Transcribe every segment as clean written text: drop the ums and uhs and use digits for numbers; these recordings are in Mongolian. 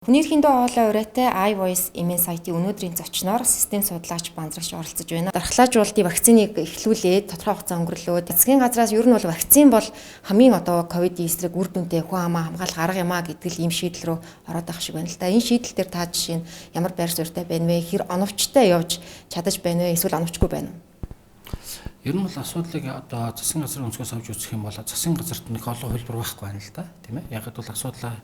Хүний эрхийн доо хоолой ураатай iVoice эмийн сайтын өнөөдрийн зочноор систем судлаач Банзрагч оролцож байна. Дархлаажуулалтын вакциныг эхлүүлээд тодорхой хугацаа өнгөрлөөд засгийн газраас ер нь бол вакцин бол хамгийн ковидын эсрэг үр дүнтэй хүн амаа хамгаалах арга юм а гэдэг ийм шийдэл рүү ороод байгаа шиг байна л да. Энэ шийдэл дээр та жишээ нь ямар байр суурьтай байна вэ? Хэр оновчтой явж чадаж байна вэ? Эсвэл оновчгүй байна уу? Ер нь бол асуудлыг засгийн газрын өнцгөөс авч үзэх юм бол засгийн газарт нэг олон хөлбөр байхгүй байна л да, тийм ээ. Яг бол асуудлаа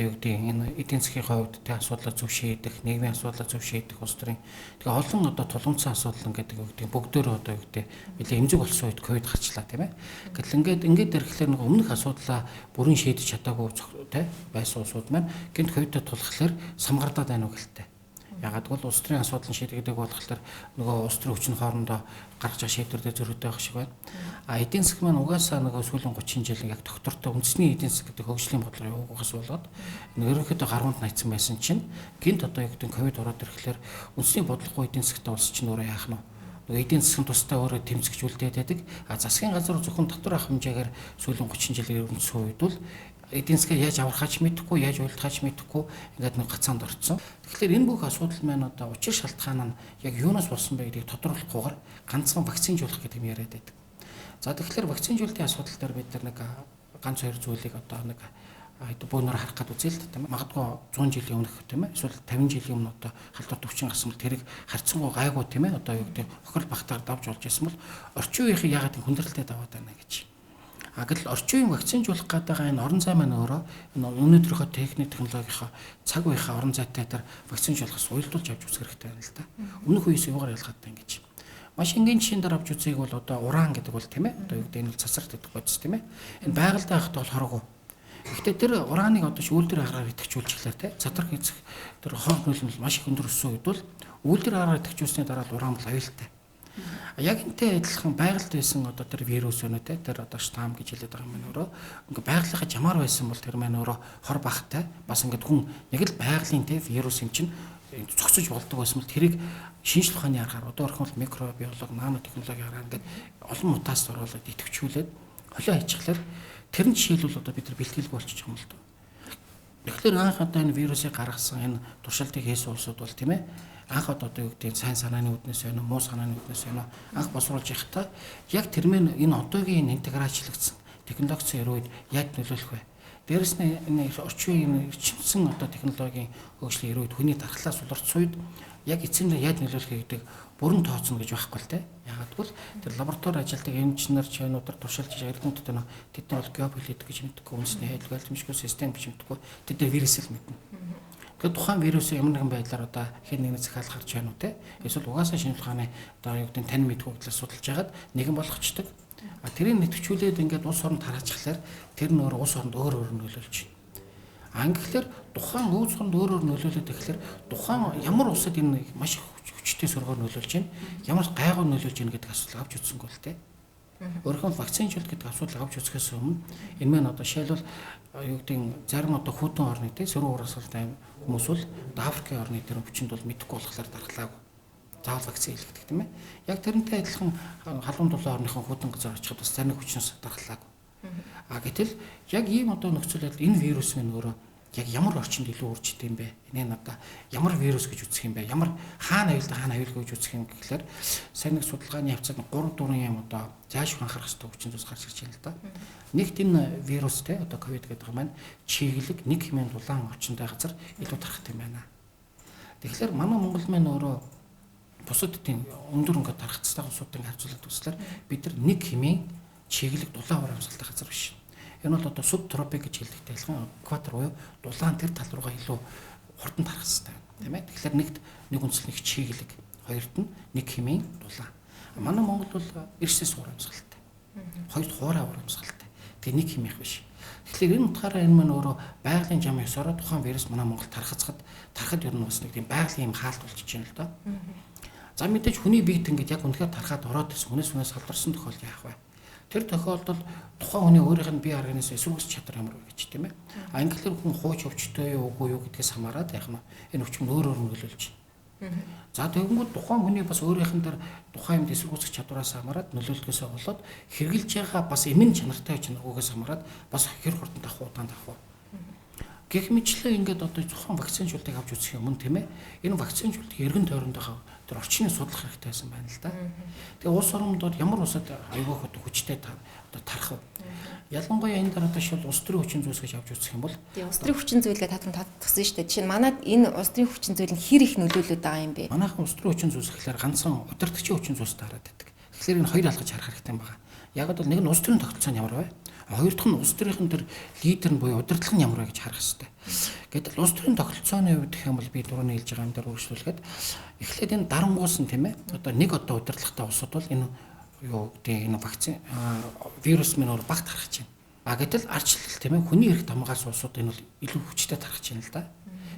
юу гэдэг энэ эдийн засгийн хувьд тэ асуудлаа зөв шийдэх, нийгмийн асуудлаа зөв шийдэх улс төрийн тэгээ олон тулгымцсан асуудал гэдэг юу гэдэг бүгдөө юу гэдэг нэлээ эмзэг болсон үед ковид гарчлаа, тийм ээ. Гэтэл ингээд ирэхлээр нэг өмнөх асуудлаа бүрэн шийдэж чадаагүй тэ байсан улсууд маань гинт ковидод тулхлаар самгардаад байна уу гэлтэй. Ягаад гэвэл улс төрийн асуудал шийдэгдэг болохоор нөгөө улс төрийн хүчин хоорондоо гаргаж байгаа шийдвэртэй зөрүүтэй байх шиг байна. Эдийн засаг маань угаасаа нөгөө сүүлийн 30 жилийн яг доктортой үндэсний эдийн засаг гэдэг хөгжлийн бодлого явуулгаас болоод ерөнхийдөө гаруунд найцсан байсан чинь гинт юу гэдэг ковид ороод ирэхлээр үндэсний бодлогогүй эдийн засагтай улс чинь өөрөө яах нь нөгөө эдийн засгийн тусдаа өөрөө тэмцэгжүүлээд байдаг. Засгийн газар зөвхөн дотор ах хэмжээгээр сүүлийн 30 жилийн ерөнхийдөө үед бол эдийн засгаа яаж аврахаач мэдэхгүй, яаж уйлдахаач мэдэхгүй ингээд нэг гацаанд орцсон. Тэгэхээр энэ бүх асуудал маань учир шалтгаан нь яг юунаас болсон бэ гэдгийг тодорхойлохгүйгээр ганцхан вакцинжуулах гэдэг юм яриад байдаг. За тэгэхээр вакцинжуулалтын асуудал дээр бид нэг ганц хоёр зүйлийг нэг бөөнөр харах гээд үзье л тийм ээ. Магадгүй 100 жилийн өмнөх тийм ээ. Эсвэл 50 жилийн өмнө халдвар төвчин гарсан бол тэрийг харьцангуй гайгүй тийм ээ. Юу гэдэг хохирол багтаар давж болж байсан бол орчин үеийн ягаад хүндрэлтэй даваад байна гэж. Гэтэл орчин үеийн вакцинжуулах гэдэг энэ орон зай маань өөрөө өнөөдрийнхөө техник технологийнхаа цаг үеийнхаа орон зайтай дээр вакцинжуулахаас уялдуулж авч үзэх хэрэгтэй байна л да. Өмнөх үеэс юугаар ялгаатай ингэж. Маш энгийн жишээн дээр авч үзээг бол уран гэдэг бол тийм ээ. Юу гэдэг энэ бол цацралт гэдэг бодис тийм ээ. Энэ байгальтай байхад бол хорогоо. Гэхдээ тэр ураныг үйлдвэр аргаар идэвхжүүлчихлээр тийм цадрах эзэх тэр хоол нөлөөлөл маш их өндөр өссөн үед бол үйлдвэр аргаар идэвхжүүлсний дараа уран бол аюултай. Яг энтэй адилхан байгальд байсан тэр вирус өнөө тэр штам гэж хэлээд байгаа юм байна өөрөө. Ингээ байгалийнхаа жамаар байсан бол тэр маань өөрөө хор бахтай бас ингээд хүн яг л байгалийн вирус юм чинь зогсож болдог байсан бол тэрийг шинжлэх ухааны аргаар орхон микробиологи, нанотехнологи аргаар ингээд олон мутацид оруулаад идэвхжүүлээд холио хийчихлээр тэр нь жишээлбэл бид нар бэлтгэлгүй болчих юм л доо. Тэгэхээр анх энэ вирусыг гаргасан энэ туршилтыг хийсэн улсууд бол тийм ээ анх юу гэдэг сайн санааны үүднээс байна уу, муу санааны үүднээс байна уу анх босруулж явахдаа яг тэр мэн энэ одоогийн интеграчлагдсан технологийн үед яаж нөлөөлөх вэ? Дээрэс нь энэ орчин үеийн эрчимсэн технологийн хөгжлийн үед хүний дархлаас улирцсан үед яг эцэг нь яаж нөлөөлөх гэдэг бүрэн тооцно гэж байхгүй л те. Ягаад гэвэл тэр лаборатори ажилтдаг инженер чанууд туршилж эрдэмтдүүд нь тэд нар бол геополитик гэж мэддэг, үндэсний хайдлал гальтмшгүй систем гэж мэддэг. Тэд нар вирус л мэднэ. Тэгээд тухайн вирус ямар нэгэн байдлаар хэн нэгний захиалах гарч байна уу те. Эсвэл угаасаа шинжлэх ухааны юу гэдэг тань мэдгүй талаас судалж ягаад нэгэн болгочдөг. Тэрийг нэвтгчүүлээд ингээд улс оронд тараачхлаар тэр нь улс оронд өөр нөлөөлж байна. Англиэр тухайн улс оронд өөр нөлөөлөд ирэхлээр тухайн ямар улсад энэ маш хүчтэй сөргөөр нөлөөлж байна, ямар гайгүй нөлөөлж байна гэдэг асуудал авч үзсэнгүй л те. Өөрөөр вакцинжуулалт гэдэг асуудал авч үзэхээс өмнө энэ маань жишээлбэл юу гэдэг зарим хүйтэн орны те сөрөг урагсалтай хүмүүс бол Африкийн орны тэр хүчинд бол мэдэхгүй болохоор дархлаагүй. Заавал вакцин хийлгдэг тийм ээ. Яг тэрнтэй адилхан халуун дулаан орныхон хүйтэн газар очиход бас зарим хүчнээс дархлаагүй. Гэтэл яг ийм нөхцөл байдал энэ вирус минь өөрөө яг ямар орчинд илүү үржтэй юм бэ? Энэ ямар вирус гэж үзэх юм бэ? Ямар хаана аюулгүй гэж үзэх юм гэхлээр сайн нэг судалгааны явцад 3-4 юм заашгүй анхаарах хэрэгтэй хүчин зүйлс гарч ирж байна л да. Нэгт энэ вирус ковид гэдэг маань чиглэг 1 хэмээн дулаан орчинтой газар илүү тархах юм байна. Тэгэхээр манай Монгол маань өөрөө бусад тийм өндөр ингээд тархацтай улсуудын харьцуулахад үзлээр бид нар 1 хэмээн чиглэг дулаан урамсгалтай газар биш. Энэ бол субтропик гэж хэлдэгтэй адилхан экватор буюу дулаан тэр тал руугаа илүү хурдан тарах хэрэгтэй тийм ээ. Тэгэхээр нэг үндэслэх чиглэг, хоёрт нь 1 хэмээн дулаан. Манай Монгол бол эрсэс урамсгалтай. Хоёрт хуурай урамсгалтай. Тэгээ 1 хэмээх биш. Тэгэхээр энэ утгаараа энэ маань өөрөө байгалийн зам ёсоор тухайн вирус манай Монгол тархацахад ер нь бас нэг тийм байгалийн юм хаалт болчихж байна л доо. За мэдээж хүний биед ингээд яг үнэхээр тархаад ороод ирсэн хүнээс халдварсан тохиолдол яах вэ? Тэр тохиолдолд тухайн хүний өөрийнх нь бие организм эсвэргүүц чадвар ямар вэ гэж тийм ээ. Англиэр хүн хууч өвчтөй юу үгүй юу гэдгээс хамаарат яах нь энэ өвчин өөр нөлөөлж байна. За тэгэнгүүт тухайн хүний бас өөрийнх нь тэр тухайн юмд эсвэргүүцэх чадвараас хамаарат нөлөөлөхөөсөө болоод хэрглэж байгаа бас эмэн чанартай чанаргүйгээс хамаарат бас хэр хурдан давах удаан давах. Гэх мэтлээ ингээд одоо зөвхөн вакцинжуулалтыг авч үзэх юм тийм ээ. Энэ вакцинжуулалтыг эргэн тойрондоо тэр орчныг судлах хэрэгтэй байсан байна л да. Тэгээ улс орнуудад ямар улсад айгүйх одоо хүчтэй одоо тарах вэ? Ялангуяа энэ дараа дэш бол улс төрийн хүчин зүйлс гэж авч үзэх юм бол улс төрийн хүчин зүйлгээ та туссан шүү дээ. Жишээ нь манайд энэ улс төрийн хүчин зүйл нь хэр их нөлөөлөд байгаа юм бэ? Манайхан улс төрийн хүчин зүйлс гэхэлэр ганцхан удирдагчийн хүчин зүйлс таарад байдаг. Тэгэхээр энэ хоёр алгаж харах хэрэгтэй юм байна. Яг бол нэг нь улс төрийн тогтолцоо нь ямар вэ? Хоёр дахь нь улс төрийн тэр лидер нь буюу удирдлага нь ямар вэ гэж харах хэрэгтэй. Гэтэл улс төрийн тогтолцооны хувьд гэх юм бол би дөрөв нь хэлж байгаа юм дээр үргэлжлүүлэхэд эхлээд энэ дарангуус нь тийм ээ. Одоо нэг одоо удирдлагатай улсууд бол энэ юу гэдэг энэ вакцин вирус минь бол багт тархаж байна. Гэтэл арчлал тийм ээ хүний эрх хамгаалс улсууд энэ бол илүү хүчтэй тархаж байна л да.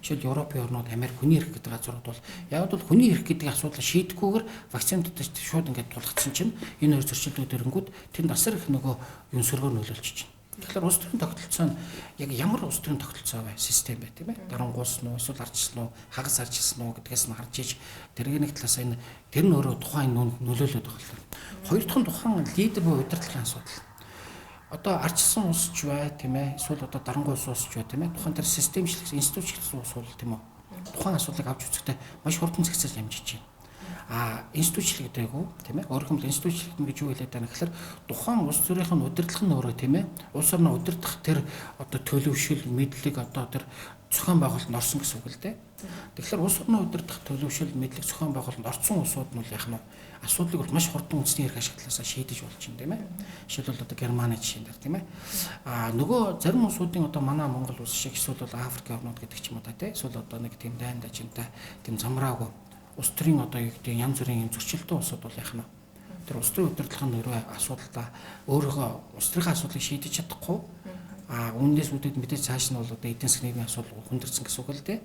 Жишээл Европын орнууд, Америк хүний эрх гэдэг газрууд бол яг бол хүний эрх гэдэг асуудлыг шийдэхгүйгээр вакцинуудад шууд ингээд тулгацсан чинь энэ хоёр зөрчилдөд ирэнгүүт тэнд асар их нөгөө юм сөргөөр нөлөөлж чинь. Тэгэхээр улс төрийн тогтолцоо нь яг ямар улс төрийн тогтолцоо вэ? Систем бай тийм ээ. Дарангуус нь эсвэл ардчлал нь, хагас ардчлал нь гэдгээс нь харж иж тэргийн нэг талаас энэ тэр нь өөрөө тухайн нөлөөлөд байгаа юм. Хоёр дахь нь тухайн лидер буюу удирдлагын асуудал. Одоо ардчилсан улс ч бай тийм ээ. Эсвэл одоо дарангуус улс ч бай тийм ээ. Тухайн тэр системчлэг институцчлэг улс бол тийм үү. Тухайн асуудлыг авч үзэхдээ маш хурдан зэгцэж амжиж байна. Институцчлэг дээгүү тийм ээ. Өөрөөр хэлбэл институцчлэг гэж юу хэлээд байна гэхээр тухайн улс төрийнх нь удирдлага нь өөрөө тийм ээ. Улс орноо удирдах тэр одоо төлөвшил, мэдлэг одоо тэр зохион байгуулалт орсон гэсэн үг л дээ. Тэгэхээр улс орноо удирдах төлөвшил, мэдлэг зохион байгуулалт орсон улсууд нь бол яах нь асуудлыг бол маш хурдан үндэсний эрх ашиглалаасаа шийдэж болж байна тийм ээ. Жишээлбэл одоо Германы жишээн дээр тийм ээ. Нөгөө зарим улсуудын одоо манай Монгол улс шиг эсвэл Африкийн орнууд гэдэг ч юм уу та тийм эсвэл одоо нэг тийм дайнд ажинтай тийм замраагүй улс төрийн одоо юу гэдэг янз бүрийн юм зөрчилтэй улсууд бол яах нь тэр улс төрийн удирдлагын нэрвэ асуудалдаа өөрөөгөө улс төрийн асуудлыг шийдэж чадахгүй үнээс үүдээд мэдээж цааш нь бол одоо эдийн засгийн нийгмийн асуудал хүндэрсэн гэсэн үг л дээ.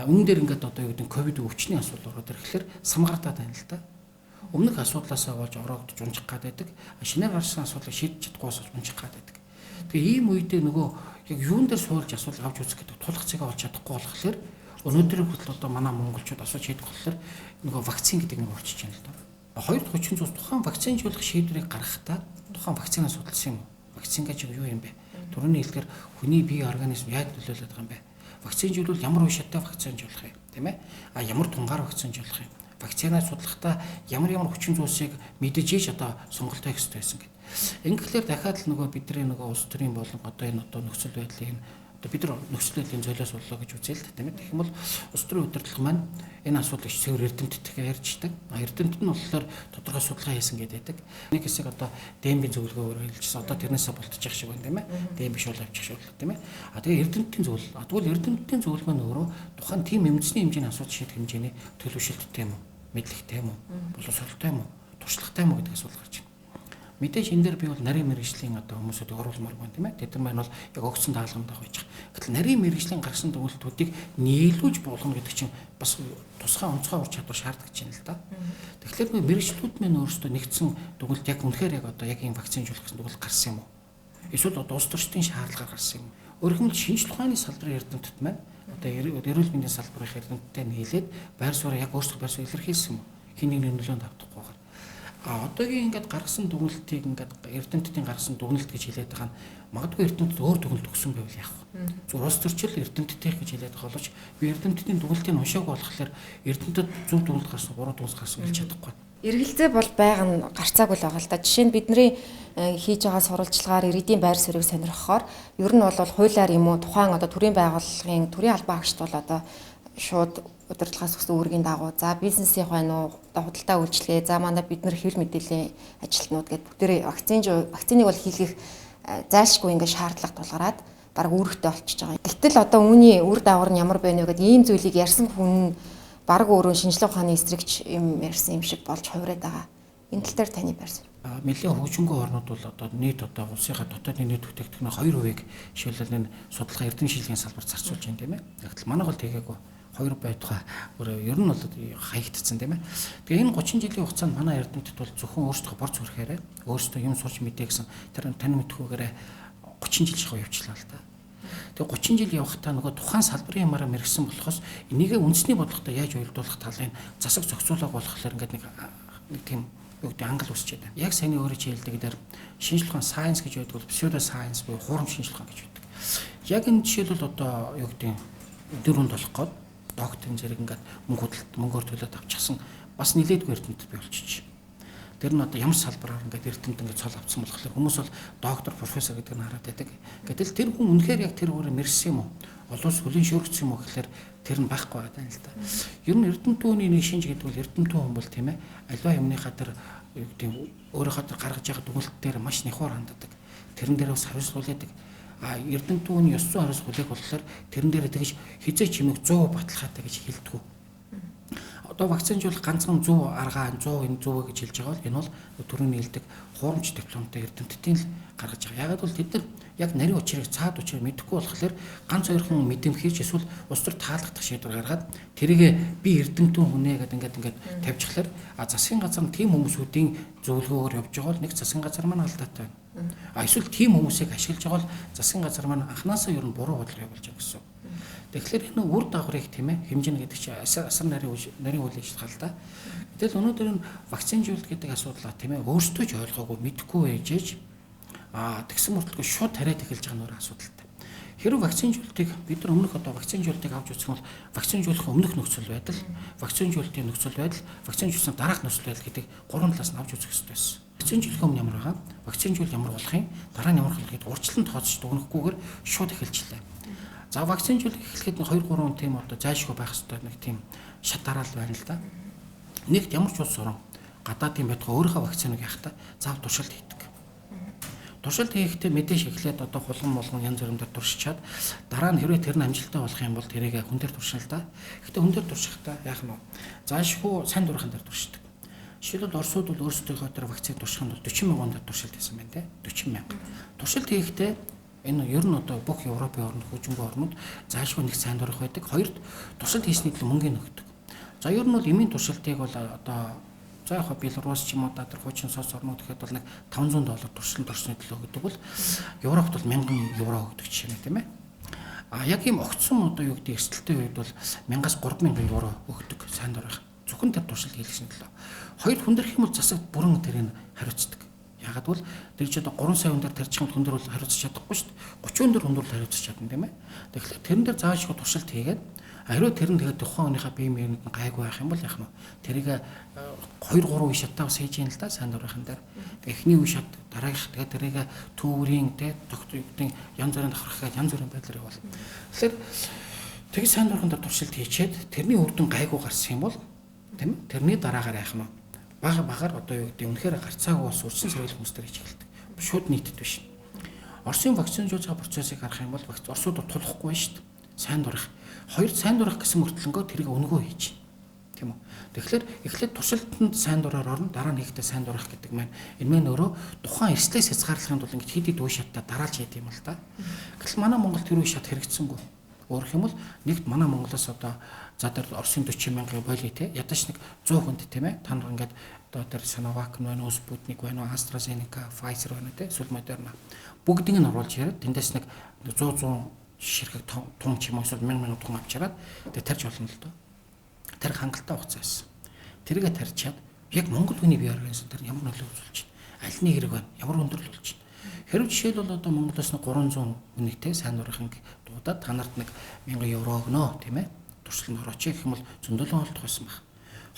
Үүн дээр ингээд одоо юу гэдэг ковид өвчний асуудал ороод ирэхлээр самгаартаад байна л да. Өмнөх асуудлаасаа болж ороогдож унжих гад байдаг. Шинээр гарсан асуудлыг шийдэж чадахгүйс унжих гад байдаг. Тэгээ ийм үедээ нөгөө яг юун дээр суулж асуудал авч үзэх гэдэг тулгцыг олж чадахгүй болохоор өнөөдрийн хүртэл одоо манай монголчууд асууж хийдэг болохоор нөгөө вакцин гэдэг нь болчихж байна л да. Хоёр дахь хүчин зүйлс тухайн вакцинжуулах шийдвэрийг гаргахдаа тухайн вакцинаас судалсан юм. Вакцин гэж юу юм бэ? Түрүүний хэлдгээр хүний бие организм яаж нөлөөлөд байгаа юм бэ? Вакцинжуулал ямар үе шаттай вакцинжуулах юм, тийм ээ? Ямар тунгаар вакцинжуулах юм? Вакцинаа судлахдаа ямар хүчин зүйлсийг мэдэж ийж одоо сонголт хийх хэрэгтэй байсан гэдэг. Ингэхлээр дахиад л нөгөө бидний нөгөө улс төрийн болон одоо энэ одоо нөхцөл байдлыг бид нар нөхцөл байдлын золиос боллоо гэж үзье л тийм ээ. Тэгэх юм бол улс төрийн удирдлага маань энэ асуудлыг цэвэр эрдэмтдтэй ярьждаг. Эрдэмтэд нь болохоор тодорхой судалгаа хийсэн гэдэг. Нэг хэсэг одоо дэмбийн зөвлөгөөр хэлжсэн. Одоо тэрнээсээ болтчих шиг байна тийм ээ. Дэм биш бол авчих шиг тийм ээ. Тэгээ эрдэмтдийн зөвлөл. Тэгвэл эрдэмтдийн зөвлөл маань өөрөө тухайн тийм эмзний хэмжээний асуудал шийдэх хэмжээний төлөвшөлттэй юм уу? Мэдлэгтэй юм уу? Боловсролтой юм уу? Туршлагатай юм уу гэдэг асуулт гарч байна. Мэдээж энэ дээр би бол нарийн мэргэжлийн одоо хүмүүсүүдийг оруулмаар байна тийм ээ. Тэд нар маань бол яг өгсөн даалгавранд байж байгаа. Гэтэл нарийн мэргэжлийн гаргасан төгөлтүүдийг нийлүүлж болгоно гэдэг чинь бас тусгай онцгой ур чадвар шаарддаг юм л да. Тэгэхээр мэргэжлүүд маань өөрсдөө нэгдсэн төгөлт яг үнэхээр яг одоо яг ийм вакцинжуулах гэсэн төгөлт гарсан юм уу? Эсвэл одоо улс төрчдийн шаардлагаар гарсан юм уу? Өөрөөр хэлбэл шинжлэх ухааны салбарын эрдэмтэд маань одоо эрүүл мэндийн салбарын эрдэмтдтэй нийлээд байр сууриа яг өөрсдөө байр суурь илэрхийлсэн юм уу? Хин нэгний нөлөөнд автахгүй байгаа. Одоогийн ингээд гаргасан дүгнэлтийг ингээд эрдэмтдийн гаргасан дүгнэлт гэж хэлээд байгаа нь магадгүй эрдэмтэд өөр дүгнэлт өгсөн байвал яах вэ? Зүгээр улс төрчил эрдэмтдийн гэж хэлээд байгаа боловч би эрдэмтдийн дүгнэлтийг уншааг болохоор эрдэмтэд зөв дүгнэлт гарсан, буруу дүгнэлт гарсан хэлж чадахгүй. Эргэлзээ бол байгаа нь гарцаагүй л байгаа л да. Жишээ нь бидний хийж байгаа сурвалжлагаар иргэдийн байр суурийг сонирхохоор ер нь бол хуулиар юм уу тухайн одоо төрийн байгууллагын төрийн албан агчд бол одоо шууд удирдлагаас өгсөн үүргийн дагуу за бизнесийн байна уу одоо худалдаа үйлчлэгээ за манай бид нар хэр мэдээллийн ажилтнууд гэдэг бүгдээрээ вакциныг бол хийх зайлшгүй ингээд шаардлага тулгараад бараг үүрэгтэй болчихж байгаа. Гэтэл одоо үүний үр дагавар нь ямар байна вэ гэдэг ийм зүйлийг ярьсан хүн бараг өөрөө шинжлэх ухааны эсрэгч юм ярьсан юм шиг болж хувираад байгаа. Энэ тал дээр таны байр суурь. Нэлийн хөгжингүй орнууд бол одоо нийт одоо улсынхаа дотоодын нийт бүтээгдэхүүний 2% жишээлбэл энэ судалгаа эрдэм шилжлийн салбарт зарцуулж байна тийм ээ. Гэтэл манай бол тэгээгүй 2 байтугай ер нь бол хаягдсан тийм ээ. Тэгээ энэ 30 жилийн хугацаанд манай эрдэмтэд бол зөвхөн өөрсдөө бор зүрхээрээ өөрсдөө юм сурч мэдээ гэсэн тэр тань мэдхүүгээрээ 30 жил шахав явуулчлаа л да. Тэгээ 30 жил явахтаа нөгөө тухайн салбарын ямаараа мэрэгсэн болохоос энийгээ үндэсний бодлоготой яаж уялдуулах талын засаг зохицуулах болохоор ингээд нэг тийм бүгд ангал үсчээд байна. Яг саяны өөрөө чи хэлдэг дээр шинжлэх ухаан сайенс гэж байдаг бол pseudo science буюу хуурамч шинжлэх ухаан гэж байдаг. яг энэ жишээлбэл одоо юу гэдэг дөрөнд болох гээд докторийн зэрэг ингээд мөнгөөр төлөөд авчихсан бас нилээдгүй эрдэмтэд би болчих. Тэр нь одоо ямар салбараар ингээд эрдэмтэд ингээд цол авсан болохоор хүмүүс бол доктор, профессор гэдэг нь хараад байдаг. Гэтэл тэр хүн үнэхээр яг тэр өөрөөр мэрсэн юм уу? Олон сүлийн шөргөцсөн юм уу гэхээр тэр нь байхгүй байгаа юм л да. Ер нь эрдэмтдийн нэг шинж гэдэг бол эрдэмтэн хүн бол тийм ээ альва юмныхаа тэр юу гэдэг өөрийнхөө тэр гаргаж байгаа дүгнэлт дээр маш нэхур ханддаг. Тэрэн дээр бас хариуцлуулдаг. Эрдэмтдийн ёс зүйн хариуцлуулыг болохоор тэрэн дээр тэгж хизээ чимэг 100 баталгаатай гэж хэлдэг. Одоо вакцинжуулах ганцхан 100 аргаа 100 энэ 100 гэж хэлж байгаа бол энэ бол төрөний хэлдэг хуурамч дипломтой эрдэмтдийн л гаргаж байгаа. Ягаад бол тэд нар яг нарийн учрыг цаад учрыг мэдэхгүй болохоор ганц хоёрхан мэдэмхийж эсвэл улс төр таалагдах шийдвэр гаргаад тэрийг би эрдэмтэн хүнээ гэдэг ингээд тавьчихлаар засгийн газар нь тийм хүмүүсүүдийн зөвлөгөөгөөр явж байгаа бол нэг засгийн газар маань алдаатай байна. Эсвэл тийм хүмүүсийг ашиглаж байгаа бол засгийн газар маань анханасаа ер нь буруу бодлого явуулж байгаа гэсэн. Тэгэхээр энэ үр дагаврыг тийм ээ хэмжинэ гэдэг чинь асар нарийн үйл ажиллагаа л да. Гэтэл өнөөдөр энэ вакцинжуулалт гэдэг асуудлаа тийм ээ өөрсдөө ч ойлгоогүй мэдэхгүй ээжээж тэгсэн мөртлөө шууд тариад эхэлж байгаа нөр асуудалтай. Хэрэв вакцинжуулалтыг бид нар өмнөх одоо вакцинжуулалтыг авч үзэх бол вакцинжуулах өмнөх нөхцөл байдал, вакцинжуулалтын нөхцөл байдал, вакцинжуулсан дараах нөхцөл байдал гэдэг гурван талаас нь авч үзэх хэрэгтэй байсан. Вакцинжуулах өмнө ямар байгаа, вакцинжуул ямар болох юм, дараа нь ямар болох гэдэг урьдчилан тооцож дүгнэхгүйгээр шууд эхэлжлээ. За вакцинжуулалт эхлэхэд 2-3 тийм одоо зайлшгүй байх хэрэгтэй нэг тийм шат дараал байна л да. Нэгт ямар ч улс орон гадаадын байтугай өөрийнхөө вакциныг яхахтаа заав туршилт хийдэг. Туршилт хийхдээ мэдээж эхлээд одоо хулган янз бүрээр туршичаад дараа нь хэрвээ тэр нь амжилттай болох юм бол тэрийг хүн дээр туршина л да. Гэхдээ хүн дээр туршихтаа яах нь вэ? Зайлшгүй сайн дурхан дээр туршдаг. Жишээлбэл Оросууд бол өөрсдийнхөө тэр вакцины турших нь 40 мянган дээр туршилт хийсэн байна те. 40 мянга. Туршилт хийхдээ энэ ер нь одоо бүх Европын орнууд, хөгжингүй орнууд зайлшгүй нэг сайн дурах байдаг. Хоёрд туршилт хийсний төлөө мөнгө өгдөг. За ер нь бол эмийн туршилтыг бол одоо за яг Беларусь ч юм уу тэр хуучин сос орнууд гэхэд бол нэг $500 туршилт орсны төлөө өгдөг бол Европт бол 1000 евро өгдөг жишээ нь тийм ээ. Яг ийм огцсон одоо юу гэдэг эрсдэлтэй үед бол 1000-аас 3000 евро өгдөг сайн дурах. Зөвхөн тэр туршилт хийлгэсний төлөө. Хоёр хүндэрх юм бол засаг бүрэн тэрийг хариуцдаг. Ягаад бол тэр чи одоо 3 сая хүн дээр тарьчих хүн дээр бол хариуцах чадахгүй шүү дээ. 30 хүн дээр хариуцах чадна тийм ээ. Тэгэхээр тэрэн дээр заашгүй туршилт хийгээд хариу тэр нь тэгээд тухайн хүнийхээ бие мөрөнд нь гайгүй байх юм бол яах нь тэрийг 2-3 үе шатаа бас хийж яана л да сайн дурахын дээр. Эхний үе шат дараагийнх тэгээд тэрийг төврийн тэ докторийн янз бүрийн давхархаад янз бүрийн байдлаар явуул. Тэгэхээр тэгээд сайн дурахын дээр туршилт хийчээд тэрний үр дүн гайгүй гарсан юм бол тийм ээ тэрний дараагаар яах нь багаар одоо юу гэдэг үнэхээр гарцаагүй бас урьдчилан сэргийлэх хүмүүс төр хийж эхэлдэг. Шууд нийтэд биш. Оросын вакцинжуулж байгаа процессыг харах юм бол Оросууд тулахгүй шүү дээ. Сайн дурах. Хоёр сайн дурах гэсэн мөртлөнгөө тэрийг өнгөө хийж. Тийм үү? Тэгэхээр эхлээд туршилтанд сайн дураар орно, дараа нь хийхдээ сайн дурах гэдэг маань энэ мэн өөрөө тухайн эрслээс хязгаарлахын тулд ингэж хэд хэд үе шаттай дараалж яд юм л да. Гэтэл манай Монголд тэр үе шат хэрэгцсэнгүй. Өөрөх юм бол нэгт манай Монголоос одоо за тэр Оросын 40 мянган боли те ядаж нэг 100 хүнд тийм ээ та нар ингээд одоо тэр Sinovac байна уу, Sputnik байна уу, AstraZeneca, Pfizer байна те эсвэл Moderna бүгдийг нь оруулж яриад тэндээс нэг 100 ширхэг тун ч юм уу эсвэл 1000 тун авчираад тэгээ тарьж болно л доо. Тэр хангалттай хугацаа байсан. Тэргээ тарьчаад яг Монгол хүний бие организм тэр ямар нөлөө үзүүлж байна? Аль нэг хэрэг байна? Ямар өндөрлөл болж байна? Хэрвээ жишээлбэл одоо Монголоос нэг 300 хүнийтэй сайн дурахын дуудаад та нарт нэг 1000 евро өгнө тийм ээ. Туршилтанд орооч гэх юм бол зөндөлөн олдох байсан баг.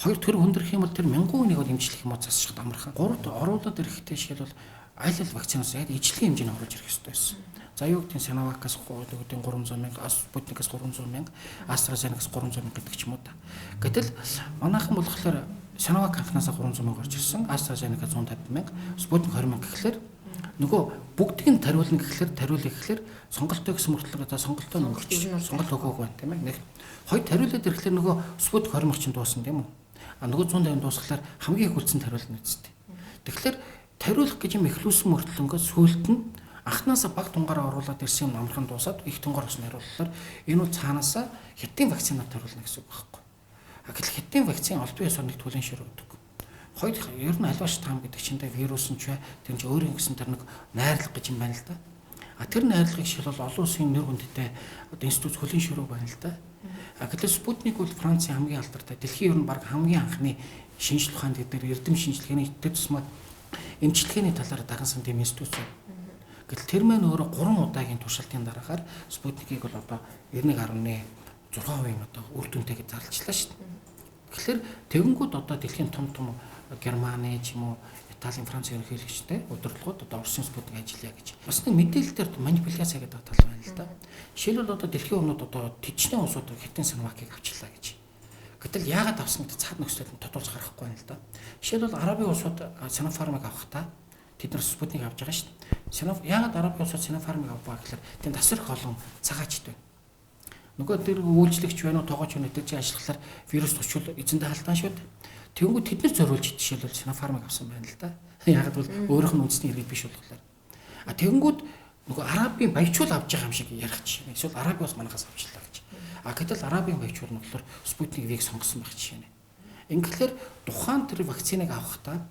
Хоёр төр хүндрэх юм бол тэр 1000 хүнийг бол эмчлэх юм уу засчих амархан. Гуравт оруулаад ирэхтэй жишээлбэл аль аль вакцинаас яг ижлэгийн хэмжээний оруулж ирэх хэрэгтэй байсан. За юу гэдэг нь Sinovac-аас 300 мянга, Sputnik-аас 300 мянга, AstraZeneca-аас 300 мянга гэдэг ч юм уу та. Гэтэл манайхан болохоор Sinovac анханасаа 300 мянга орж ирсэн, AstraZeneca 150 мянга, Sputnik 20 мянга гэхлээр нөгөө бүгдийг нь тариулна гэхлээр сонголтоо гэсэн мөртлөө за сонголтоо өнгөрч сонголт өгөөг байна тийм ээ. Нэг хоёр тариулаад ирэхлээр нөгөө Sputnik 20 мянга чинь дуусна тийм үү? Нөгөө 150 дуусглаар хамгийн их үлдсэн тариулна үсттэй. Тэгэхээр тариулах гэж юм эхлүүлсэн мөртлөнгөө сүүлд нь анханасаа баг тунгаараа оруулаад ирсэн юм амархан дуусаад их тунгаар усны хариуллаар энэ бол цаанаасаа хятадын вакцинаар тариулна гэсэн үг байхгүй. Гэтэл хятадын вакцин олбын ёсоор нэг түлэн шир өгдөг. Хоёр ер нь альваш таам гэдэг чинь вирус нь ч тэр чинь өөр юм гэсэн тэр нэг найрлага гэж юм байна л да. Тэр найрлагыг шилбэл олон улсын нэр хүндтэй одоо институт хөлийн ширүүг байна л да. Гэтэл Sputnik бол Францын хамгийн алдартай дэлхийн ер нь баг хамгийн анхны шинжлэх ухаанд гэдэг эрдэм шинжилгээний төв тусмаа эмчилгээний талаар даган сан тийм институт. Гэтэл тэр маань өөрөө 3 удаагийн туршилтын дараагаар Спутникийг бол одоо 91.6% одоо үр дүнтэйгээ зарлчлаа шүү дээ. Тэгэхээр тэгэнгүүт одоо дэлхийн том Германы ч юм уу Италийн, Франц ерөнхийлөгчтэй удирдлагууд одоо Оросын Спутник ажиллая гэж. Бас нэг мэдээлэл дээр манипуляц хийгээд байгаа тал байна л да. Жишээлбэл одоо дэлхийн өмнөд одоо тэжнээ улсууд хятад Синовакийг авчлаа гэж. Гэтэл яагаад авсан гэдэг цаад нөхцөлд нь тодорхойлж гаргахгүй байна л да. Жишээлбэл Арабын улсууд Синофармыг авахдаа тэд нар Спутник авч байгаа шүү дээ. Яагаад Арабын улсууд Синофармыг авбаа гэхээр тэнд асар их олон цагаачд байна. Нөгөө тэр үйлчлэгч байна уу, тоогооч байна гэдэг чинь ажиллахлаар вирус тушуул эзэндээ халдаан шүү дээ. Тэнгүү тэд нар зориулж жишээлбэл Синофармыг авсан байна л да. Яагаад бол өөрийнх нь үндэсний иргэд биш болохоор. Тэгэнгүүт нөгөө Арабын баячуул авч байгаа юм шиг ярих чинь. Эсвэл Арабын бас манахаас авчлаа гэж. Гэтэл Арабын баячуул нь болохоор Спутник V-г сонгосон байх жишээ нэ. Ингээхээр тухайн тэр вакциныг авахдаа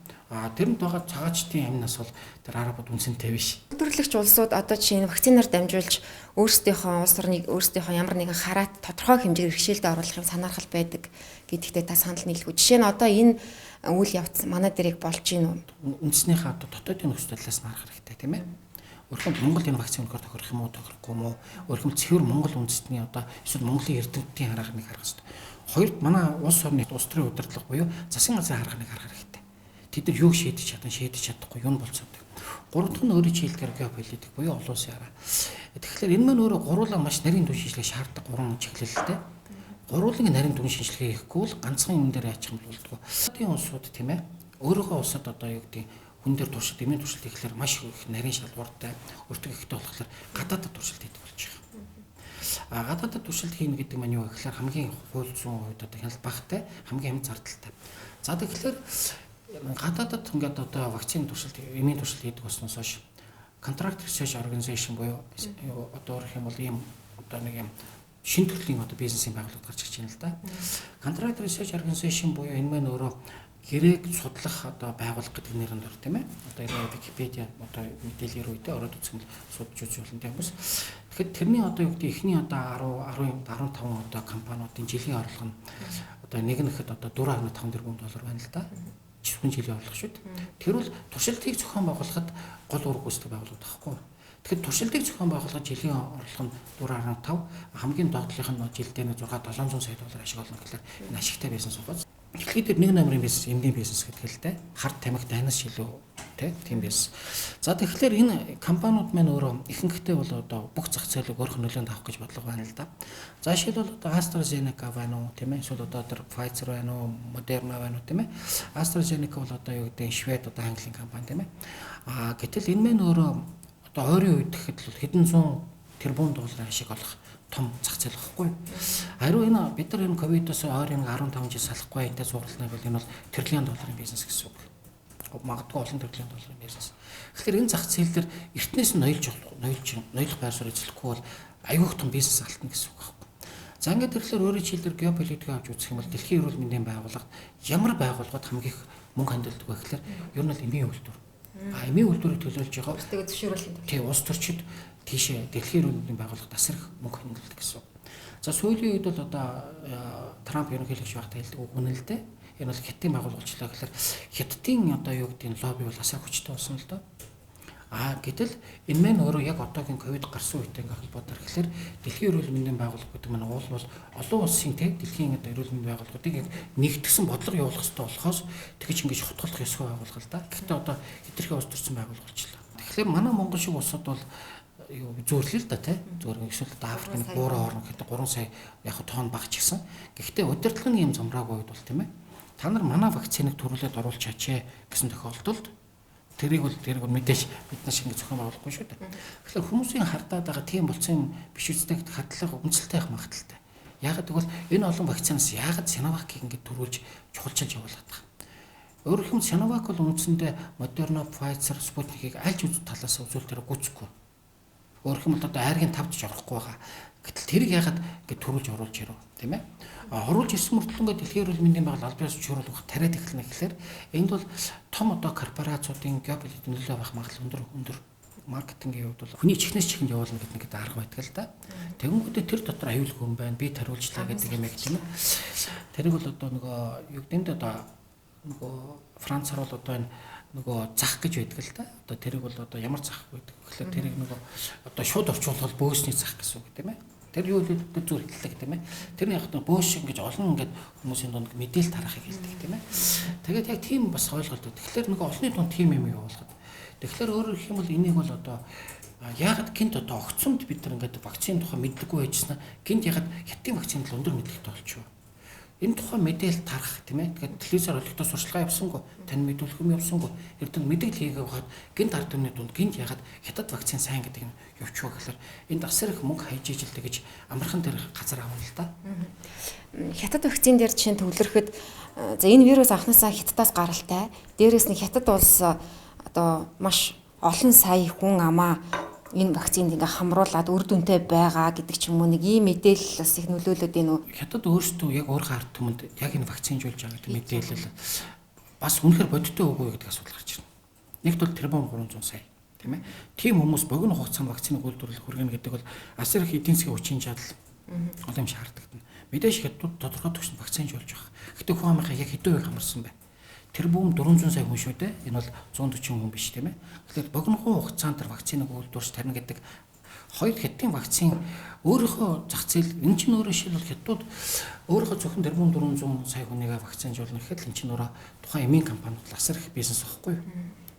тэрэнд байгаа цагаачдын амнаас бол тэр Арабууд үнцэнтэй биш. Үйлдвэрлэгч улсууд одоо жишээ нь вакцинаар дамжуулж өөрсдийнхөө улс орныг өөрсдийнхөө ямар нэгэн хараат тодорхой хэмжээгээр бэрхшээлд оруулахын санаархал байдаг гэдэгтээ та санал нийлэхгүй. Жишээ нь одоо энэ үйл явц манай дэрийг болж гин үү? Үндэснийхээ одоо дотоодын нөхцөл талаас нь харах хэрэгтэй тийм ээ. Өөрөөр Монгол энэ вакциныг тохирох юм уу, тохирохгүй юм уу? Өөрөөр цэвэр Монгол үндэстний одоо эсвэл Монголын эрдэмтдийн харах нэг харах хэрэгтэй. Хоёрт манай улс орны улс төрийн удирдлага буюу засгийн газрын харах нэг харах хэрэгтэй. Тэд нар юу шийдэж чадахгүй юу болцоодог. Гурав дахь нь өөрийн чиглэлээр геополитик буюу олон улсын хараа. Тэгэхээр энэ маань өөрөө гуруулаа маш нарийн түн шинжилгээ шаарддаг 3 чиглэлтэй. Гуруулын нарийн түн шинжилгээ хийхгүй бол ганцхан юм дээр яачих юм болдгоо. Тийм улсууд тийм ээ. Өөрийнхөө улсад одоо юу гэдэг хүн дээр туршилт, эмийн туршилт хийхлээр маш их нарийн шалгууртай өртөг ихтэй болохоор гадаадд туршилт хийдэг болж байгаа. Гадаадд туршилт хийнэ гэдэг маань юу гэхээр хамгийн хууль зүйн хувьд одоо хяналт багтай, хамгийн амт зардалтай. За тэгэхээр гадаадд ингээд одоо вакцины туршилт, эмийн туршилт хийдэг болсноос хойш Contract Research Organization буюу одоо өөрөх юм бол ийм одоо нэг юм шин төрлийн одоо бизнесийн байгууллага гарч ирж байна л да. Contract Research Organization буюу энэ маань өөрөө гэрээг судлах одоо байгууллага гэдэг нэрэнд ор тийм ээ. Одоо энэ Википедиа одоо мэдээлэл рүү ороод үзэх юм судалж үзэх болно тийм үү. Тэгэхээр тэрний одоо юу гэдэг ихний одоо 10 15 одоо компаниудын жилийн орлого нь одоо нэг нэхэд одоо 4.5 тэрбум доллар байна л да. Жилийн орлого шүү дээ. Тэр бол туршилтыг зохион байгуулахад гол үүрэг гүйцэтгэх байгууллага тахгүй. Тэгэхээр туршилтыг зохион байгуулахад жилийн орлого нь 4.5 хамгийн доотлох нь жилдээ 6-700 сая доллар ашиг олно гэхэлэр энэ ашигтай бизнес байгаа. Эхлээд нэг номерын бизнес, эмнэлгийн бизнес гэдэг л дээ. Хард тамхи дайнаас шилүү тийм бизнес. За тэгэхээр энэ компаниуд маань өөрөө ихэнхдээ бол одоо бүх зах зээлийг өөрөх нөлөөнд авах гэж бодлого байна л да. За жишээлбэл одоо AstraZeneca байна уу тийм ээ. Эсвэл одоо тэр Pfizer байна уу, Moderna байна уу тийм ээ. AstraZeneca бол одоо юу гэдэг Швед одоо Английн компани тийм ээ. Гэтэл энэ маань өөрөө одоо ойрын үед гэхэд л хэдэн зуун тэрбум долларын ашиг олох том зах зээл واخгүй. Харин энэ бид нар энэ ковидоос ойрын 15 жил салахгүй энтэй зурлална бол энэ бол тэрбум долларын бизнес гэсэн үг. Магадгүй олон тэрбум долларын бизнес. Тэгэхээр энэ зах зээл дээр эртнээс нь ноёлох байр суурь эзлэхгүй бол аюулгүй том бизнес алдна гэсэн үг байхгүй. За ингээд тэгэхээр өөрөөр хэлбэл геополитикийг авч үзэх юм бол дэлхийн эрүүл мэндийн байгууллага ямар байгууллагууд хамгийн их мөнгө хандилдаг вэ гэхээр ер нь бол эмийн үйлдвэр. Эмийн үйлдвэрийг төлөөлж байгаа. Өөртөө зөвшөөрөл. Тийм улс төрчид тийшээ дэлхийн эрүүл мэндийн байгууллага тасрах мөнгө хандилдаг гэсэн. За сүүлийн үед бол одоо Трамп ерөнхийлөгч байхдаа хэлдэг үг үнэн л дээ. Энэ бол хятадын байгууллагачлаа гэхээр хятадын одоо юу гэдэг нь лобби бол асар хүчтэй болсон л доо. Гэтэл энэ маань өөрөө яг одоогийн ковид гарсан үетэй ингээ холбоотой гэхээр дэлхийн эрүүл мэндийн байгууллага гэдэг нь уул бол олон улсын дэлхийн эрүүл мэндийн байгууллагуудыг яг нэгтгсэн бодлого явуулах хэрэгтэй болохоос тэгэж ингэж хутгалах ёсгүй байгууллага л да. Гэхдээ одоо хэтэрхий улс төрсэн байгууллагачлаа. Тэгэхээр манай Монгол шиг улсууд бол зөөрлөө л да тий. Зүгээр эсвэл Африкийн буураа орно гэдэг 3 сая яг тоон багч гисэн. Гэхдээ удирдлагын юм замраагүй үед бол тийм ээ. Та нар манай вакциныг төрүүлээд оруулж чачээ гэсэн тохиолдолд тэрийг бол мэдээж биднээс ингэ зохион байгуулахгүй шүү дээ. Тэгэхээр хүмүүсийн хардаад байгаа тийм болцсон юм биш үстэй гэдэг хадлага үнэлтэй байх магадaltaй. Яагаад гэвэл энэ олон вакцинаас яагаад Sinovac-ыг ингэ төрүүлж чухалчилж явуулаад байгаа. Өөрөөр хэлбэл Sinovac бол үндсэндээ Moderna, Pfizer, Sputnik-ийг аль ч талаас үзүүл дээр гүцэхгүй. Өөрөөр хэлбэл одоо айргийн тавьж орохгүй байгаа. Гэтэл тэрийг яагаад ингэ төрүүлж оруулж ирв, тийм ээ? Оруулж ирсэн мөртлөнгөө дэлхийн эрүүл мэндийн байгууллага аль биес зөвшөөрөх тариад эхэлнэ гэхээр энд бол том одоо корпорациудын геополитик нөлөө байх магадлал өндөр маркетингийн хувьд бол хүний чихнээс чихэнд явуулна гэдэг нэг арга байдаг л да. Тэгэнгүүтээ тэр дотор аюулгүй хүн байна. Би тариулжлаа гэдэг юм яг тийм ээ. Тэрийг бол одоо нөгөө юу гэдэг нь одоо нөгөө Францаар бол одоо энэ нөгөө зах гэж байдаг л да. Одоо тэрийг бол одоо ямар зах байдаг гэхлээр тэрийг нөгөө одоо шууд орчуулбал бөөсний зах гэсэн үг тийм ээ. Тэр юу л зүгээр хэллэг тийм ээ. Тэрний яг нь бөөш ингэж олон ингэж хүмүүсийн дунд мэдээлэл тарахыг хэлдэг тийм ээ. Тэгээд яг тийм бас ойлголт. Тэгэхээр нөгөө олонний дунд тийм юм явуулахад. Тэгэхээр өөрөөр хэлэх юм бол энийг бол одоо яагаад гинт одоо огцомд бид нар ингээд вакцины тухай мэддэггүй байжснаа гинт яагаад хятадын вакцины л өндөр мэдлэгтэй болчихв. Энэ тухай мэдээлэл тарах тийм ээ. Тэгэхээр телевизээр олигдох сурчлагаа явуулсангүй, тань мэдүүлэх юм явуулсангүй. Эрдэнэ мэдээлэл хийгээ хаад гинт ард түмний дунд гинт ягаад хятад вакцины сайн гэдэг нь явчихв гэхээр энэ асар их мөнгө хайж ижилдэг гэж амархан тэр газар авна л да. Хятад вакцины дээр чинь төвлөрөхөд за энэ вирус анхнаасаа хятадаас гаралтай. Дээрээс нь хятад улс одоо маш олон сая хүн амаа энэ вакцинд ингээ хамруулад үр дүнтэй байгаа гэдэг ч юм уу нэг ийм мэдээлэл бас их нөлөөлөд энэ үү. Хятад өөрсдөө яг уурхай ард түмэнд яг энэ вакцинжуулж байгаа гэдэг мэдээлэл бас үнэхээр бодиттой үгүй гэдэг асуудал гарч ирнэ. Нэгд бол тэрбум 300 сая тийм ээ. Тийм хүмүүс богино хугацаанд вакциныг үйлдвэрлэх хүргэнэ гэдэг бол асар их эдийн засгийн хүчин чадал олон юм шаарддаг. Мэдээж хятад тодорхой төвшөнд вакцинжуулж байгаа. Гэхдээ хүн амынхаа яг хэдэн үеийг хамарсан бай. Тэрбум 400 сая хүн шүү дээ. Энэ бол 140 хүн биш тийм ээ. Тэгэхээр богинохон хугацаанд тэр вакциныг үйлдвэрч тарина гэдэг хоёр хятадын вакцин өөрийнхөө зах зээл энэ чинь өөрөө шил бол хятадууд өөрийнхөө зөвхөн тэрбум 400 сая хүнийг вакцинжуулна гэхэд энэ чинь өөрөө тухайн эмийн компаниуд асар их бизнес واخгүй юу.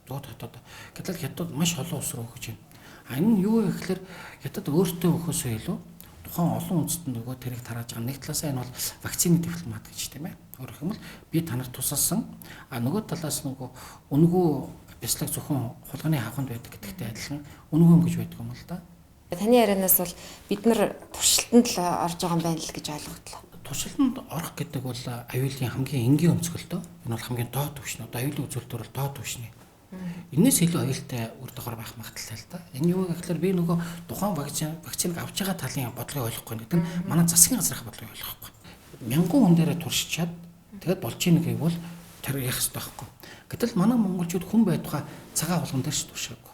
Доод хотод. Гэтэл хятадууд маш олон улс руу өгч байна. А энэ юу вэ гэхээр хятад өөртөө өгөхөөсөө илүү тухайн олон үндэстэн нөгөө тэрийг тарааж байгаа. Нэг талаасаа энэ бол вакцины дипломат гэж тийм ээ. Өөрөөр хэлбэл би танарт тусалсан. А нөгөө талаас нөгөө үнэгүй бяцлаг зөвхөн хулганы хавханд байдаг гэдэгтэй адилхан үнэгүй гэж байдаг юм л да. Таны ярианаас бол бид нар туршилтанд л орж байгаа юм байна л гэж ойлгогдлоо. Туршилтанд орох гэдэг бол аюулын хамгийн энгийн өнцгөлтөө. Энэ бол хамгийн доод түвшин. Одоо аюулын үзүүлэлтээр бол доод түвшин. Энээс илүү аюултай үр дагавар байх магадaltaй л да. Энэ юу гэхээр би нөгөө тухайн вакциныг авч байгаа талын бодлогыг ойлгохгүй гэдэг нь манай засгийн газрын бодлогыг ойлгохгүй. Мянган хүн дээрээ туршичаад тэгээд болж ийн гэвэл тэр яах ёстой байхгүй. Гэтэл манай монголчууд хүн байдгаа цагаан болгон дээр ч туршаагүй.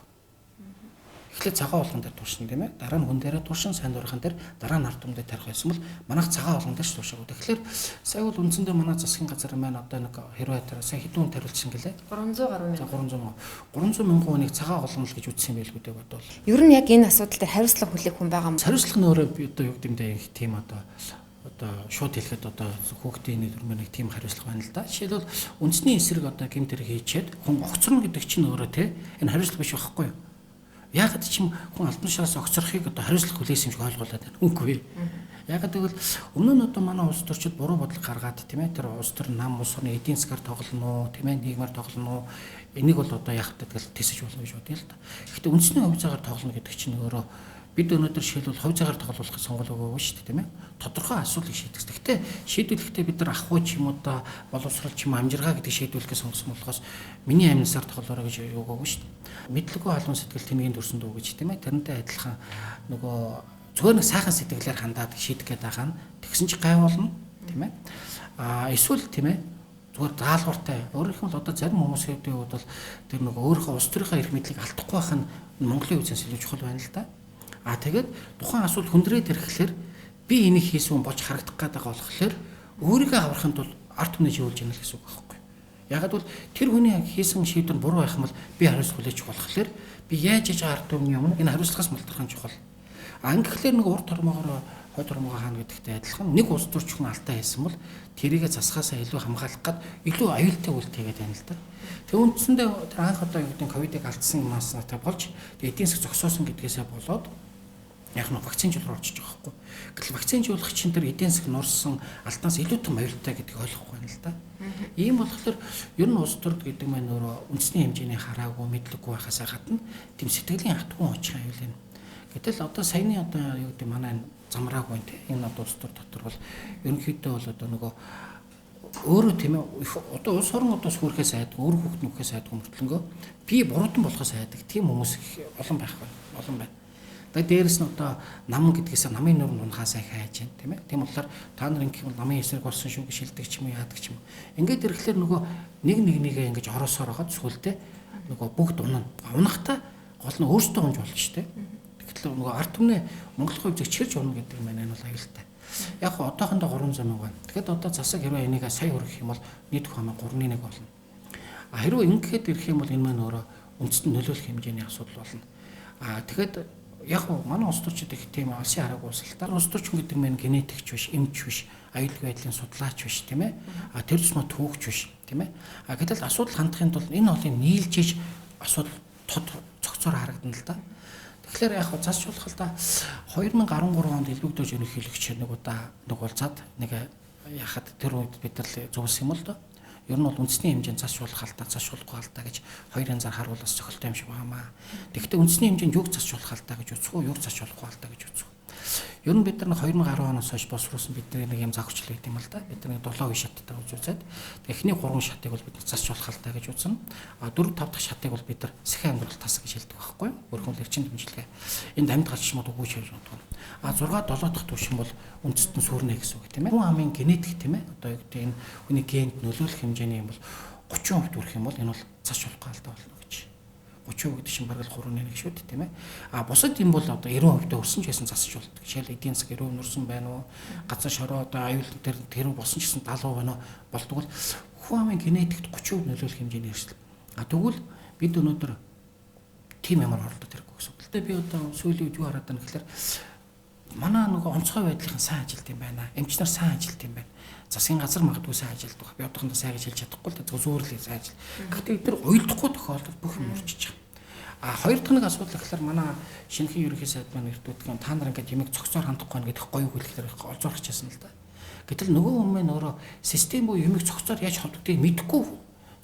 Эхлээд цагаан болгон дээр туршин тийм ээ. Дараа нь хүн дээрээ туршин сайн дурхан дээр дараа нь ард түмдээ тарих байсан бол манайх цагаан болгон дээр ч туршаагүй. Тэгэхээр сая бол үндсэндээ манай засгийн газар маань одоо нэг хэрвээ тэр сая хэдэн хүн тариулсан гэлээ 300 гаруй мянга. 300 мянган хүнийг цагаан болгон л гэж үзсэн юм байлгүй дээ бодвол. Ер нь яг энэ асуудал дээр хариуцлага хүлээх хүн байгаа юм. Хариуцлага нь өөрөө би одоо юу гэмдэ их тийм одоо шууд хэлэхэд одоо хүүхдийн нэг төрмөр нэг тийм хариуцлага байна л да. Жишээлбэл үндэсний эсрэг одоо гэмт хэрэг хийчихэд хүн огцорно гэдэг чинь өөрөө те энэ хариуцлага биш байхгүй юу? Яагаад ч юм хүн албан шараас огцорхыг одоо хариуцлага хүлээсэн юм шиг ойлгуулад байна. Үгүй. Яагаад гэвэл өмнө нь одоо манай улс төрчид буруу бодлого гаргаад тийм ээ тэр улс төр нам улс орны эдийн засгаар тоглоно уу, тийм ээ нийгмээр тоглоно уу. Энийг бол одоо яах вэ тэгэл тэсэж болно гэж бодъё л да. Гэхдээ үндэсний хувь цагаар тоглоно гэдэг чинь өөрөө бид өнөөдөр шийдвэл хувь цагаар тоглох сонгол өгөөгүй шүү дээ тийм ээ. Тодорхой асуудлыг шийдэх. Гэхдээ шийдвэрлэхдээ бид нар ах уу ч юм уу да боловсрол ч юм амжиргаа гэдэг шийдвэрлэхээ сонгосон болохоос миний амьсаар тоглоорой гэж өгөөгүй шүү дээ. Мэдлэггүй халуун сэтгэл тэмгийн дүрсэн дүү гэж тийм ээ. Тэрнтэй адилхан нөгөө зөвхөн нэг сайхан сэтгэлээр хандаад шийдэх гээд байгаа нь тэгсэн чи гай болно тийм ээ. Эсвэл тийм ээ зүгээр даалгавартай. Өөрөөр хэлбэл одоо зарим хүмүүсийн хувьд бол тэр нөгөө өөрийнхөө улс төрийнхөө эрх мэдлийг алдахгүй байх нь Монголын үзээс илүү чухал байна л да. Тэгээд тухайн асуудал хүндрээд ирэхлээр би энийг хийсэн хүн болж харагдах гэдэг болохоор өөрийгөө аврахын тулд ард түмний живүүлж яана л гэсэн үг байхгүй. Ягаад бол тэр хүний хийсэн шийдвэр буруу байх юм бол би хариуцлага хүлээж болохоор би яаж яаж ард түмний өмнө энэ хариуцлагаас мултрахын чухал. Ангийнхлээр нэг урд тормоогоор хойд тормоогоо хаана гэдэгтэй адилхан нэг улс төрч хүн алдаа хийсэн бол тэрийгэ засгаасаа илүү хамгаалах гад илүү аюултай үйлдэл хийгээд байна л да. Тэг үндсэндээ тэр анх одоо юу гэдэг ковидыг алдсан юмас та болж эдийн засаг зогсоосон гэдгээсээ болоод яг нь вакцинжуулалт орчиж байгаа байхгүй. Гэтэл вакцинжуулах чинь тэр эдийн засаг нурсан алднаас илүү том аюултай гэдгийг ойлгохгүй байна л да. Ийм болохоор ер нь улс төрд гэдэг маань өөрөө үндэсний хэмжээний хараагүй мэдлэггүй байхаас гадна тийм сэтгэлийн хатгүй очих аюул юм. Гэтэл одоо саяны одоо юу гэдэг манай замраагүй нэ энэ одоо улс төр дотор бол ерөнхийдөө бол одоо нөгөө өөрөө тийм ээ одоо улс орон одоос хүрэхээс айдаг өөр хүүхд нүхээс айдаг мөртлөнгөө би буруудан болохоос айдаг тийм хүмүүс олон байх байна. Олон байна. Тэгээд дээрэс нь одоо нам гэдгээс намын нур унахаа сайн хайж байна тийм ээ. Тийм болохоор та нар ингэх юм намын эсрэг болсон шүү гэж шилдэг ч юм уу яадаг ч юм. Ингээд ирэхлээр нөгөө нэгээ ингэж ороосоор хагаад сүултээ нөгөө бүгд унана. Унахтаа гол нь өөртөө унж болно шүү дээ. Тэгэхээр нөгөө ард түмний Монголын хувьд чирч унах гэдэг юм байна бол аюултай. Яг хоо одоохондоо 300 мянга байна. Тэгэхэд одоо засаг хэрвээ энийг сая хүргэх юм бол нийт хамаа 3.1 болно. Хэрвээ ингэхэд ирэх юм бол энэ маань өөрөө үндэстэн нөлөөлөх хэмжээний асуудал болно. Тэгэхэд яг уу манай улс төрчид их тийм алсын хараг уусалтаар улс төрчин гэдэг нь генетикч биш, эмч биш, аюулгүй байдлын судлаач биш тийм ээ. Тэр тусмаа түүхч биш тийм ээ. Гэтэл асуудал хандахын тулд энэ олыг нийлжиж асуудал тод цогцоор харагдана л да. Тэгэхээр яг засчулахалда 2013 онд элбэгдэж ерөнхийлөгч нэг удаа нэг уулзаад нэг яхад тэр үед бид нар зөвлөсөн юм л доо. Ер нь бол үндэсний хэмжээнд засчулах алдаа, засчулахгүй алдаа гэж хоёр янзаар харуулах цогцолтой юм шиг байнамаа. Тэгэхдээ үндэсний хэмжээнд юг засчулах алдаа гэж үзэх үү, юг засчулахгүй алдаа гэж үзэх үү. Ер нь бид нар 2010 оноос хойш боловсруулсан бидний нэг юм загварчлал гэдэг юм л да. Бид нар 7 үе шаттай үзүүлээд эхний 3 шатыг бол бид засчулах алдаа гэж үзнэ. 4 5 дахь шатыг бол бид нар сахин амьдрал тас гэж хэлдэг байхгүй юу? Өөрхөн эрчим дэмжлэгээ. Энэ амьд галчмууд үгүй шийдэж бодгоо. 6 7 дахь түвшин бол үндэстэн сүрнэ гэсэн үг тийм ээ. Хүн амын генетик тийм ээ. Одоо юу гэдэг энэ хүний генд нөлөөлөх хэмжээний юм бол 30% хүрэх юм бол энэ бол засчулахгүй алдаа болно гэж. 30% гэдэг чинь бараг 3.1 шүү дээ тийм ээ. Бусад юм бол одоо 90% өрсөн ч гэсэн засаж болдог. Жишээл эдийн засаг 90% нөрсөн байна уу? Газар шороо одоо аюул тэр болсон ч гэсэн 70% байна уу? Болдог бол хүн амын генетикт 30% нөлөөлөх хэмжээний эрсдэл. Тэгвэл бид өнөөдөр тийм ямар оролдоод хэрэггүй гэсэн үг л дээ. Би одоо сүүлийн үед юу хараад байна гэхээр манай нөгөө онцгой байдлын сайн ажилт юм байна. Эмч нар сайн ажилт юм байна. Засгийн газар магадгүй сайн ажилтдаг. Би одоохондоо сайн гэж хэлж чадахгүй л да. Зүүрлээ сайн ажил. Гэхдээ эдгээр уйлдахгүй тохиолдолд бүх юм урчиж байгаа. Хоёр дахь нэг асуудал гэхээр манай шинэхэн ерөнхий сайд маань ирдүүдгэн та нар ингээд ямиг цогцоор хандахгүй гэдэг гоё хэлэхээр олзуурч яасан л да. Гэтэл нөгөө хүн маань өөрөө систем буюу ямиг цогцоор яаж холбогдгийг мэдэхгүй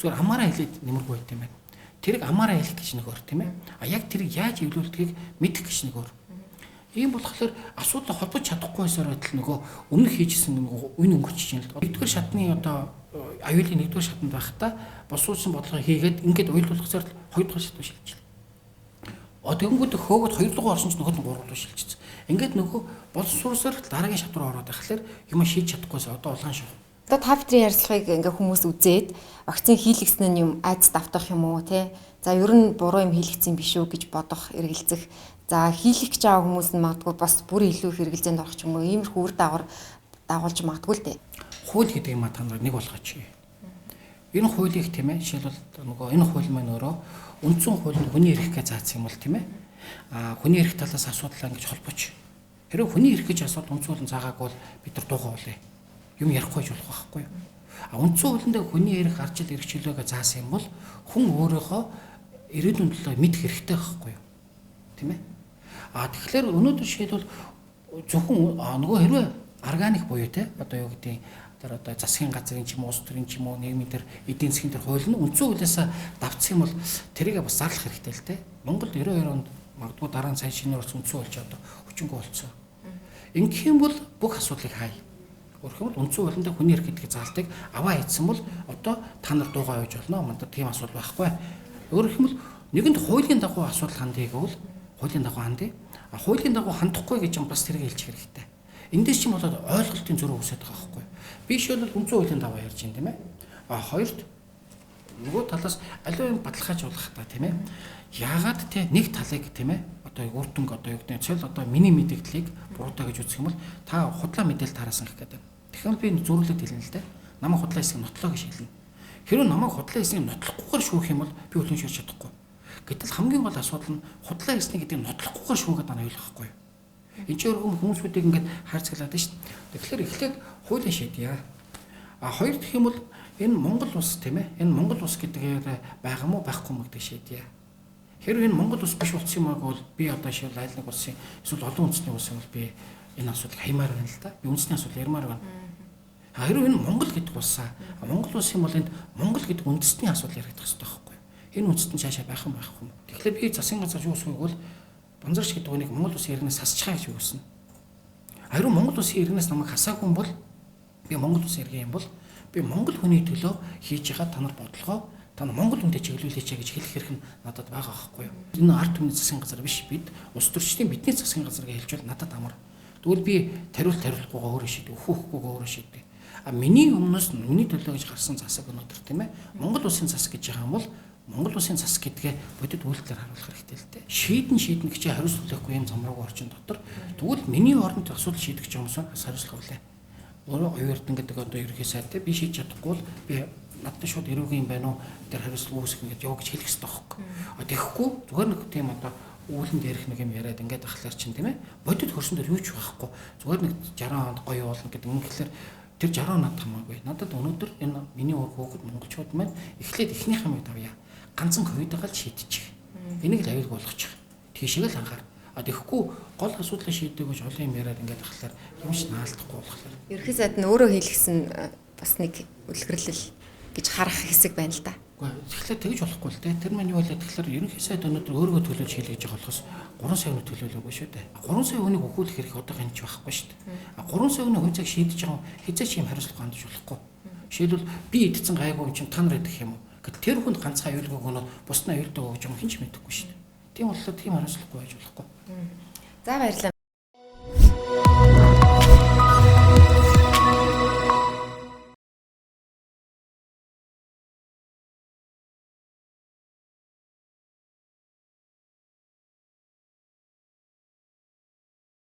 зүгээр амаараа хэлээд нэмэргүй байт юм байна. Тэрийг амаараа хэлэх гэж нэг өөр тийм ээ. Яг тэрийг яаж эвлүүлдгийг мэдэх гэж нэг өөр. Ийм болохоор асуудал холбож чадахгүй байсаар байтал нөгөө өмнөх хийжсэн нөгөө үн өнгөрч чинь л нэгдүгээр шатны одоо аюулын нэгдүгээр шатанд байхдаа босуулсан бодлого хийгээд ингээд уйлуулах зэрэг хоёрдугаар шат шилжиж. Тэгэнгүүт хөөгд хоёрдугаар орсон ч нөгөөд нь гуравдугаар шилжчихсэн. Ингээд нөгөө боловсруулсаар дараагийн шат руу ороод байхлаар юм шийдэж чадахгүйс одоо улаан шүү. Одоо та бүхний ярилцлагыг ингээ хүмүүс үзээд вакцины хийлгэсэн нь юм айдас давтах юм уу те. За ер нь буруу юм хийлгэсэн биш үү гэж бодох, эргэлзэх. За хийлгэх гэж байгаа хүмүүс нь магадгүй бас бүр илүү хэрэгэлзээнд орох ч юм уу. Иймэрхүү үр дагуулж магадгүй л дээ. Хууль гэдэг юм та нар нэг болгооч. Энэ хуулийг тийм ээ жишээлбэл нөгөө энэ хууль маань өөрөө үндсэн хуулинд хүний эрхгээ заасан юм бол тийм ээ. Хүний эрх талаас асуудал ингэж холбооч. Хэрэв хүний эрх гэж асуудал үндсэн хуулийн заагаагүй бол бид нар дуугаа болъё. Юм ярихгүй болох байхгүй юу? Үндсэн хуулинд хүний эрх арчил эрх чөлөөгээ заасан юм бол хүн өөрөөхөө ирээдүйн төлөө мэдэх хэрэгтэй байхгүй юу? Тийм ээ. Тэгэхээр өнөөдөр жишээлбэл зөвхөн нөгөө хэрвээ органик буюу те одоо юу гэдэг тэр одоо засгийн газрын ч юм уу улс төрийн ч юм уу нийгмийн тэр эдийн засгийн тэр хууль нь үндсэн хуулиасаа давцсан юм бол тэрийг бас зарлах хэрэгтэй л те. Монголд 92 онд магадгүй дараа нь сайн шинээр болсон үндсэн хууль ч одоо хүчингүй болцсон. Ингэх юм бол бүх асуудлыг хай. Өөрөөр хэлбэл үндсэн хуулинд хүний эрх гэдгийг заалтыг аваа хийсэн бол одоо та нар дуугаа явж болно. Мандад тийм асуудал байхгүй. Өөрөөр хэлбэл нэгэнд хуулийн дагуу асуудал хандъя гэвэл хуулийн дагуу хандъя. Хуулийн дагуу хандахгүй гэж юм бас тэрийг хэлчих хэрэгтэй. Эндээс ч юм болоод ойлголтын зөрүү үүсэж байгаа байхгүй. Би шийдэл үндсэн хуулийн дагуу ярьж байна тийм ээ. Хоёрт нөгөө талаас аливаа баталгаажуулах та тийм ээ. Яагаад те нэг талыг тийм ээ. Одоо үрдэнг одоо юу гэдэг нь цэл одоо миний мэдээллийг буруутай гэж үзэх юм бол та худлаа мэдээлэл тараасан гэх гэдэг. Тэгэхээр би зөрүүлээд хэлнэ л дээ. Намайг худлаа хэсэг нотлоо гэж хэлнэ. Хэрвээ намайг худлаа хэсэг нотлохгүйгээр шүүх юм бол би үлэн шүүж чадахгүй. Гэтэл хамгийн гол асуудал нь худлаа хэсэг гэдэг нь нотлохгүйгээр шүүгээд байна ойлгохгүй. Энд чинь өргөм хүмүүсүүдийг ингээд хайрцаглаад байна шүү дээ. Тэгэхээр эхлээд хуулийн шийдъя. Хоёр дахь юм бол энэ Монгол улс тийм ээ. Энэ Монгол улс гэдгээр байгаа мó байхгүй мó гэдэг шийдъя. Хэрвээ энэ Монгол улс биш болсон юм бол би одоо шил айл нэг улсын эсвэл олон үндэсний улс юм бол би энэ асуудыг хаймаар байна л да. Би үндэсний асуудал ярмаар байна. Хэрвээ энэ Монгол гэдэг улсаа Монгол улс юм бол энд Монгол гэдэг үндэсний асуудал яригдах хэрэгтэй байхгүй. Энэ үндэстэн цаашаа байх юм байхгүй. Тэгэхээр би засгийн газар юу усвыг бол банзарч гэдэг үнийг Монгол улсын иргэнээс хасчихаа гэж үгүйсэн. Харин Монгол улсын иргэнээс намайг хасаагүй юм бол би Монгол улсын иргэн юм бол би Монгол хүний төлөө хийж байгаа та нар бодлогоо та нар Монгол хүнтэй чиглүүлээч гэж хэлэх хэрэг нь надад байгаа байхгүй юу. Энэ ард түмний засгийн газар биш бид улс төрчдийн бидний засгийн газар гэж хэлж бол надад амар. Тэгвэл би тариулахгүйгээ өөрөө шийдэ, өөхөхгүйгээ өөрөө шийдэ. Миний өмнөөс миний төлөө гэж гарсан засаг өнөдр тийм ээ. Монгол улсын засаг гэж байгаа юм бол Монгол улсын засаг гэдгээ бодит үйлдэлээр харуулах хэрэгтэй л дээ. Шийдэн гэж хариуцлагагүй юм замрууг орчин дотор тэгвэл миний оронд асуудал шийдэх юм хүмүүс хариуцлага хүлээ. Өөрөө оюу эрдэнэ гэдэг одоо ерхий сайд би шийдэж чадахгүй бол би надад шууд эрүүгийн юм байна уу? Тэр хариуцлага үүсгэх ингээд яв гэж хэлэх хэрэгтэй байхгүй. Тэгэхгүй зүгээр нэг тийм одоо үүлэн дээрх нэг юм яриад ингээд ахлаар чинь тийм ээ. Бодит хөрсөн дээр юу ч байхгүй. Зүгээр нэг 60 онд гоё болно гэдэг юм гэхэлэр тэр 60 онод хамаагүй. Надад өнөөдөр энэ миний хүүхэд монголчууд маань эхлээд эхнийх юм тавья. Ганцхан ковидгаа л шийдчих. Энийг л аюул болгочих. Тийшээ л анхаар. Тэгэхгүй гол асуудлыг шийдээг гэж олон юм яриад ингээд ахлаар юм ч наалдахгүй болохоор. Ерхий сайд нь өөрөө хэлсэн бас нэг үлгэрлэл гэж харах хэсэг байна л да. Тэгэхээр тэгж болохгүй л дээ. Тэр маань юу вэ гэхээр ерөнхий сайд өнөөдөр өөрийгөө төлөөлж хийлгэж байгаа болохоос 3 сая хүний төлөөлөөгүй шүү дээ. 3 сая хүнийг өгүүлэх хэрэг одоо энэ ч байхгүй шүү дээ. 3 сая хүний хувьцааг шийдэж байгаа хэзээ ч юм хариуцлага хандж болохгүй. Жишээлбэл би идсэн гайгүй чинь та нар идэх юм уу? Гэт тэр хүнд ганцхан аюулгүй өгнөд бусдын аюултай өгж байгаа юм хинч мэдэхгүй шүү дээ. Тийм болохоор тийм хариуцлагагүй байж болохгүй. За баярлалаа.